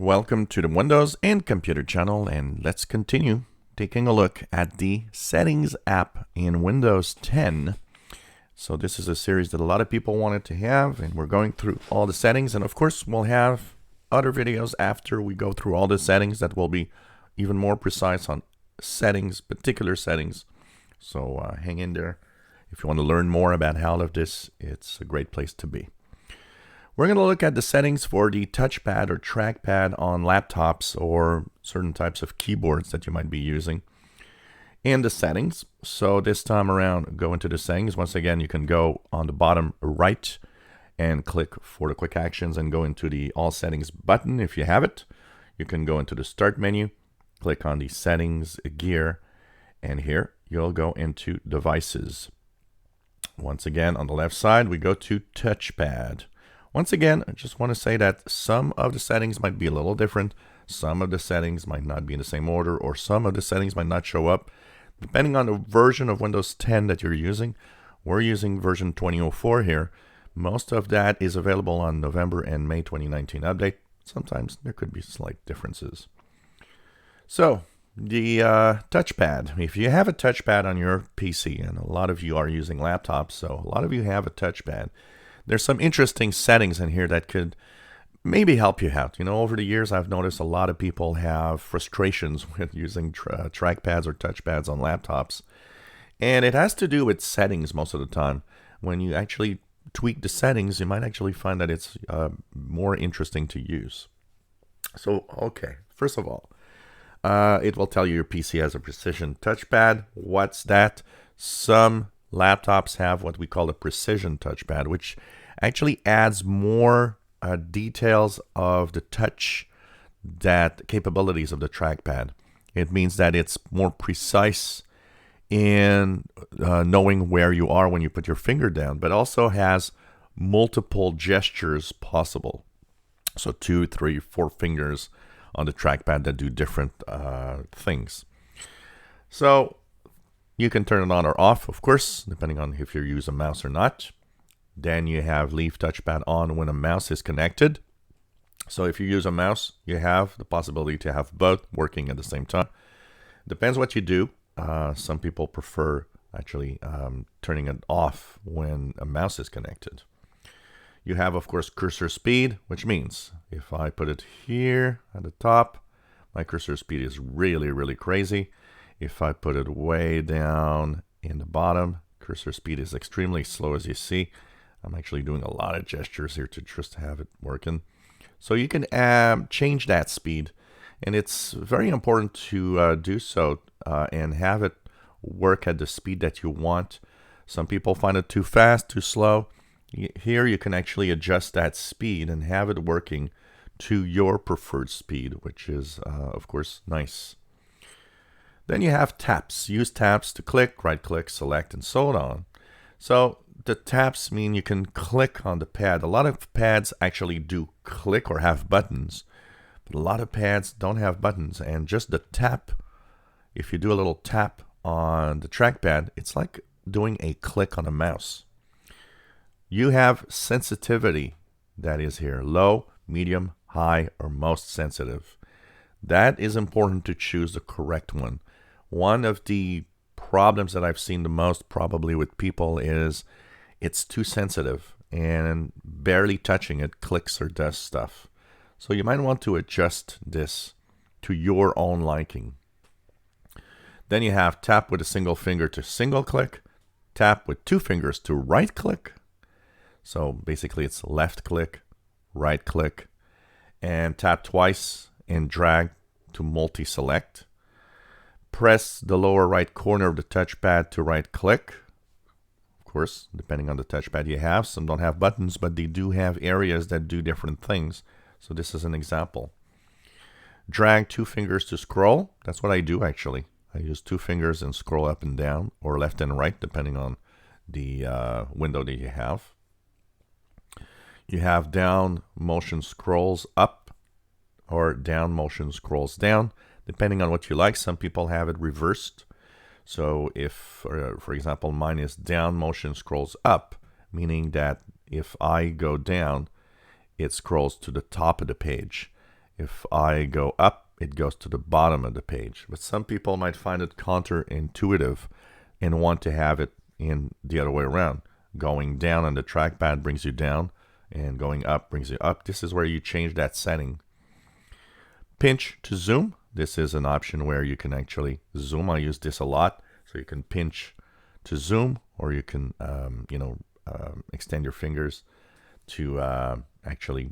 Welcome to the Windows and Computer channel, and let's continue taking a look at the Settings app in Windows 10. So this is a series that a lot of people wanted to have, and we're going through all the settings, and of course we'll have other videos after we go through all the settings that will be even more precise on settings, particular settings. So hang in there. If you want to learn more about all of this, it's a great place to be. We're going to look at the settings for the touchpad or trackpad on laptops or certain types of keyboards that you might be using in the settings. So this time around, go into the settings. Once again, you can go on the bottom right and click for the quick actions and go into the All Settings button if you have it. You can go into the Start menu, click on the Settings gear, and here you'll go into Devices. Once again, on the left side, we go to Touchpad. Once again, I just want to say that some of the settings might be a little different. Some of the settings might not be in the same order, or some of the settings might not show up. Depending on the version of Windows 10 that you're using, we're using version 2004 here. Most of that is available on November and May 2019 update. Sometimes there could be slight differences. So, the touchpad. If you have a touchpad on your PC, and a lot of you are using laptops, so a lot of you have a touchpad, there's some interesting settings in here that could maybe help you out. You know, over the years, I've noticed a lot of people have frustrations with using trackpads or touchpads on laptops. And it has to do with settings most of the time. When you actually tweak the settings, you might actually find that it's more interesting to use. So, okay, first of all, it will tell you your PC has a precision touchpad. What's that? Some laptops have what we call a precision touchpad, which actually adds more details of the touch capabilities of the trackpad. It means that it's more precise in knowing where you are when you put your finger down, but also has multiple gestures possible. So 2, 3, 4 fingers on the trackpad that do different things. So you can turn it on or off, of course, depending on if you use a mouse or not. Then you have Leave Touchpad on when a mouse is connected. So if you use a mouse, you have the possibility to have both working at the same time. Depends what you do. Some people prefer actually turning it off when a mouse is connected. You have, of course, cursor speed, which means if I put it here at the top, my cursor speed is really, really crazy. If I put it way down in the bottom, cursor speed is extremely slow, as you see. I'm actually doing a lot of gestures here to just have it working. So you can change that speed, and it's very important to do so and have it work at the speed that you want. Some people find it too fast, too slow. Here you can actually adjust that speed and have it working to your preferred speed, which is, of course, nice. Then you have taps. Use taps to click, right-click, select, and so on. So the taps mean you can click on the pad. A lot of pads actually do click or have buttons, but a lot of pads don't have buttons. And just the tap, if you do a little tap on the trackpad, it's like doing a click on a mouse. You have sensitivity that is here, low, medium, high, or most sensitive. That is important to choose the correct one. One of the problems that I've seen the most probably with people is it's too sensitive and barely touching it clicks or does stuff. So you might want to adjust this to your own liking. Then you have tap with a single finger to single click, tap with 2 fingers to right click. So basically it's left click, right click, and tap twice and drag to multi-select. Press the lower right corner of the touchpad to right click. Of course, depending on the touchpad you have, some don't have buttons, but they do have areas that do different things. So this is an example. Drag 2 fingers to scroll. That's what I do actually. I use 2 fingers and scroll up and down, or left and right, depending on the window that you have. You have down motion scrolls up or down motion scrolls down, depending on what you like. Some people have it reversed. So if, for example, mine is down motion scrolls up, meaning that if I go down, it scrolls to the top of the page. If I go up, it goes to the bottom of the page. But some people might find it counterintuitive and want to have it in the other way around. Going down on the trackpad brings you down, and going up brings you up. This is where you change that setting. Pinch to zoom. This is an option where you can actually zoom. I use this a lot. So you can pinch to zoom, or you can, extend your fingers to actually,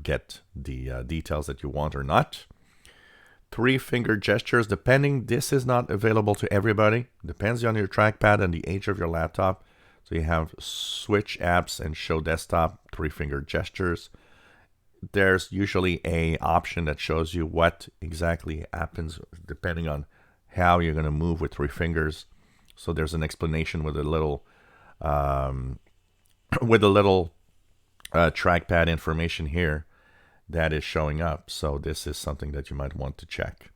get the details that you want or not. 3-finger gestures, depending. This is not available to everybody. Depends on your trackpad and the age of your laptop. So you have switch apps and show desktop 3-finger gestures. There's usually a option that shows you what exactly happens depending on how you're going to move with 3 fingers. So there's an explanation with a little trackpad information here that is showing up. So this is something that you might want to check.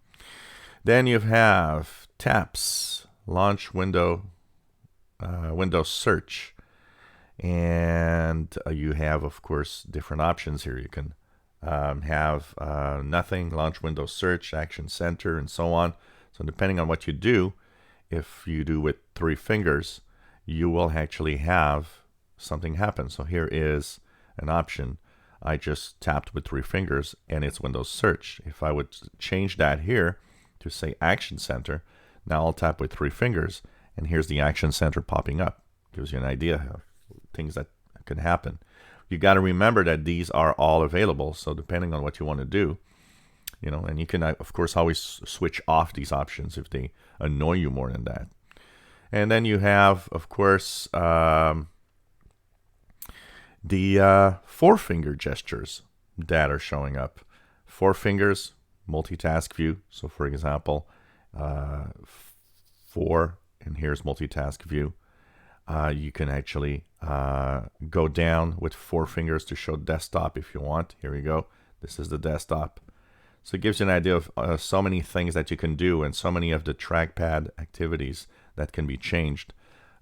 Then you have taps, launch window, Windows search, and you have, of course, different options here. You can have nothing, launch Windows search, action center, and so on. So depending on what you do, if you do with 3 fingers, you will actually have something happen. So here is an option. I just tapped with 3 fingers and it's Windows search. If I would change that here to say action center, now I'll tap with 3 fingers and here's the action center popping up. Gives you an idea of things that can happen. You got to remember that these are all available. So depending on what you want to do, and you can, of course, always switch off these options if they annoy you more than that. And then you have, of course, the 4-finger gestures that are showing up. 4 fingers, multitask view. So for example, 4, and here's multitask view. You can actually go down with 4 fingers to show desktop if you want. Here we go. This is the desktop. So it gives you an idea of so many things that you can do and so many of the trackpad activities that can be changed.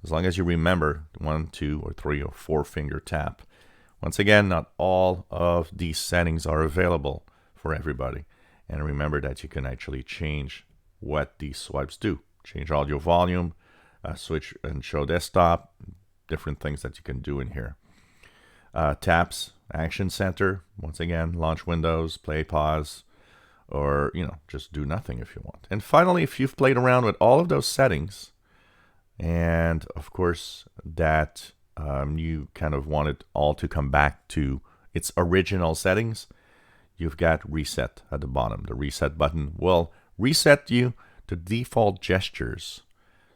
As long as you remember 1, 2, or 3, or 4-finger tap. Once again, not all of these settings are available for everybody. And remember that you can actually change what these swipes do. Change audio volume, switch and show desktop, different things that you can do in here. Taps, action center, once again, launch Windows, play, pause, or, just do nothing if you want. And finally, if you've played around with all of those settings, and of course that you kind of want it all to come back to its original settings, you've got reset at the bottom. The reset button will reset you to default gestures.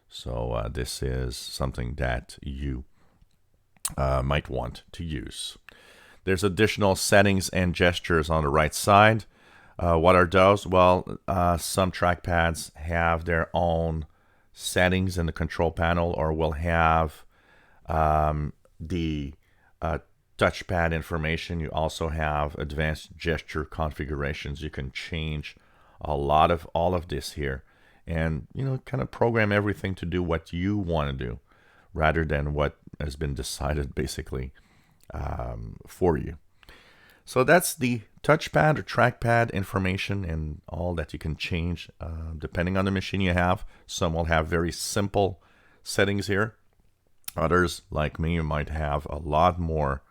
So this is something that you might want to use. There's additional settings and gestures on the right side. What are those? Well, some trackpads have their own settings in the control panel, or will have the touchpad information. You also have advanced gesture configurations. You can change a lot of all of this here, and kind of program everything to do what you want to do, rather than what has been decided basically for you. So that's the touchpad or trackpad information and all that you can change depending on the machine you have. Some will have very simple settings here. Others, like me, might have a lot more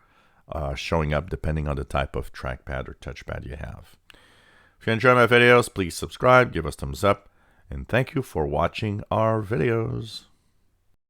showing up depending on the type of trackpad or touchpad you have. If you enjoy my videos, please subscribe, give us thumbs up, and thank you for watching our videos.